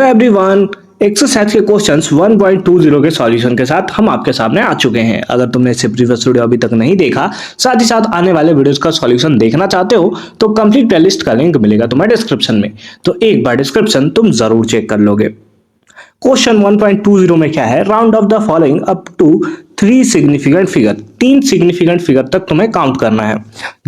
Everyone, exercise के questions 1.20 के solution के साथ हम आपके सामने आ चुके हैं। अगर तुमने इससे प्रीवियस वीडियो अभी तक नहीं देखा, साथ ही साथ आने वाले वीडियोस का सॉल्यूशन देखना चाहते हो तो कंप्लीट प्लेलिस्ट का लिंक मिलेगा तुम्हें डिस्क्रिप्शन में, तो एक बार डिस्क्रिप्शन तुम जरूर चेक कर लोगे। क्वेश्चन 1.20 में क्या है, round off the following up to 3 significant figure. 3 significant figure तक तुम्हें काउंट करना है।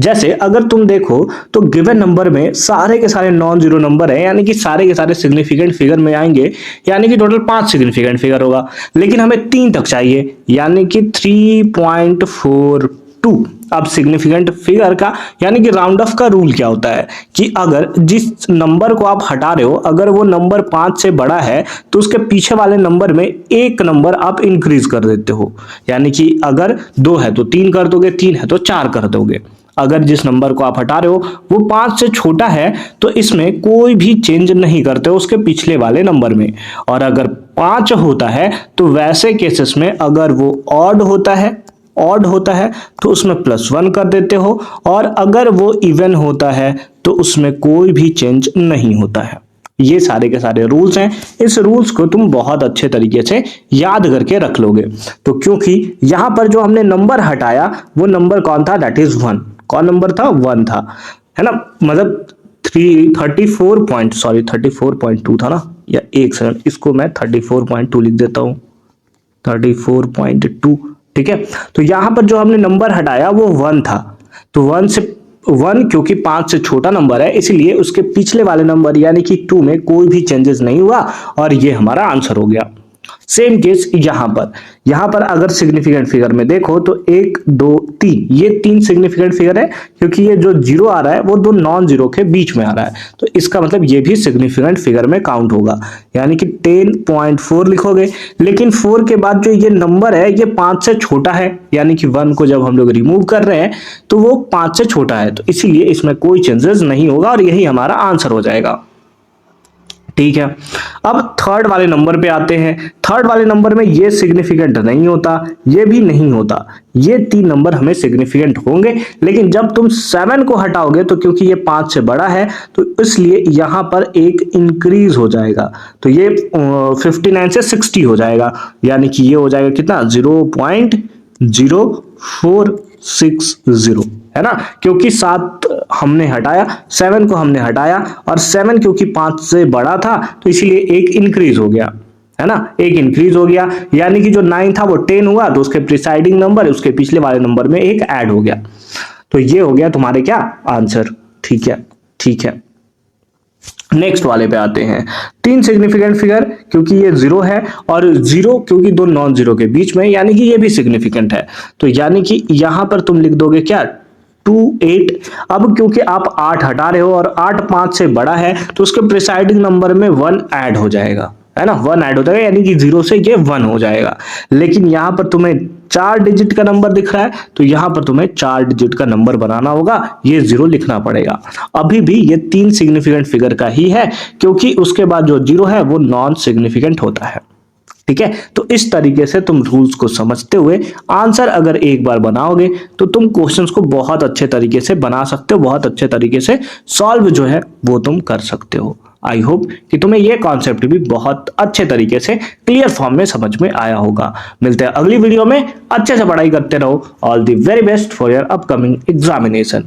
जैसे अगर तुम देखो तो गिवन नंबर में सारे के सारे नॉन जीरो नंबर है, यानी कि सारे के सारे सिग्निफिकेंट फिगर में आएंगे, यानी कि टोटल 5 सिग्निफिकेंट फिगर होगा। लेकिन हमें 3 तक चाहिए, यानी कि 3.42। अब सिग्निफिकेंट फिगर का यानी कि राउंड ऑफ का रूल क्या होता है कि अगर जिस नंबर को आप हटा रहे हो, अगर वो नंबर 5 से बड़ा है तो उसके पीछे वाले नंबर में एक नंबर आप इंक्रीज कर देते हो। यानी कि अगर 2 है तो 3 कर दोगे, 3 है तो 4 कर दोगे। अगर जिस नंबर को आप हटा रहे हो वो 5 से छोटा है तो इसमें कोई भी चेंज नहीं करते हो उसके पिछले वाले नंबर में। और अगर 5 होता है तो वैसे केसेस में अगर वो ऑड होता है तो उसमें +1 कर देते हो, और अगर वो इवन होता है तो उसमें कोई भी चेंज नहीं होता है। ये सारे के सारे रूल्स हैं। इस रूल्स को तुम बहुत अच्छे तरीके से याद करके रख लोगे। तो क्योंकि यहां पर जो हमने नंबर हटाया वो नंबर कौन था, दैट इज 1। कौन नंबर था, 1 था, है ना। मतलब 34.2 था ना, या एक सेकंड, इसको मैं 34.2 लिख देता हूं, 34.2। ठीक है, तो यहां पर जो हमने नंबर हटाया वो 1 था। तो 1 क्योंकि 5 से छोटा नंबर है इसलिए उसके पिछले वाले नंबर यानी कि 2 में कोई भी चेंजेस नहीं हुआ, और ये हमारा आंसर हो गया। सेम केस यहां पर अगर सिग्निफिकेंट फिगर में देखो तो 1 2 3, ये 3 सिग्निफिकेंट फिगर है, क्योंकि ये जो जीरो आ रहा है वो 2 नॉन जीरो के बीच में आ रहा है, तो इसका मतलब ये भी सिग्निफिकेंट फिगर में काउंट होगा, यानी कि 10.4 लिखोगे। लेकिन 4 के बाद जो ये नंबर है ये 5 से छोटा है, यानी कि 1 को जब हम लोग रिमूव कर रहे हैं तो वो 5 से छोटा है, तो इसीलिए इसमें कोई चेंजेस नहीं होगा और यही हमारा आंसर हो जाएगा। ठीक है, अब थर्ड वाले नंबर पे आते हैं। थर्ड वाले नंबर में ये सिग्निफिकेंट नहीं होता, ये भी नहीं होता, ये 3 नंबर हमें सिग्निफिकेंट होंगे। लेकिन जब तुम 7 को हटाओगे तो क्योंकि ये 5 से बड़ा है तो इसलिए यहां पर एक इंक्रीज हो जाएगा, तो ये 59 से 60 हो जाएगा, यानी कि ये हो जाएगा कितना, 0.0460, है ना। क्योंकि 7 हमने हटाया, 7 को हमने हटाया, और 7 क्योंकि 5 से बड़ा था तो इसीलिए एक इंक्रीज हो गया, है ना, एक इंक्रीज हो गया। यानी कि जो 9 था वो 10 हुआ, तो उसके प्रिसाइडिंग नंबर उसके पिछले वाले नंबर में एक ऐड हो गया। तो ये हो गया तुम्हारे क्या, आंसर। ठीक है, नेक्स्ट वाले पे आते हैं। 3 सिग्निफिकेंट फिगर, क्योंकि ये 0 है और 0 क्योंकि 2 नॉन जीरो के बीच में, यानी कि ये भी सिग्निफिकेंट है। तो यानी कि यहां पर तुम लिख दोगे क्या, 2 8। अब क्योंकि आप 8 हटा रहे हो और 8 5 से बड़ा है तो उसके प्रिसाइडिंग नंबर में 1 ऐड हो जाएगा, है ना, 1 ऐड हो जाएगा, यानी कि 0 से ये 1 हो जाएगा। लेकिन यहां पर तुम्हें 4 डिजिट का नंबर दिख रहा है तो यहां पर तुम्हें 4 डिजिट का नंबर बनाना होगा, ये 0 लिखना पड़ेगा। अभी भी ये 3 सिग्निफिकेंट फिगर का ही है, क्योंकि उसके बाद जो 0 है वो नॉन सिग्निफिकेंट होता है। ठीक है, तो इस तरीके से तुम रूल्स को समझते हुए आंसर अगर एक बार बनाओगे तो तुम क्वेश्चंस को बहुत अच्छे तरीके से बना सकते हो, बहुत अच्छे तरीके से सॉल्व जो है वो तुम कर सकते हो। आई होप कि तुम्हें यह कॉन्सेप्ट भी बहुत अच्छे तरीके से क्लियर फॉर्म में समझ में आया होगा। मिलते हैं अगली वीडियो में, अच्छे से पढ़ाई करते रहो। All the very best for your upcoming examination.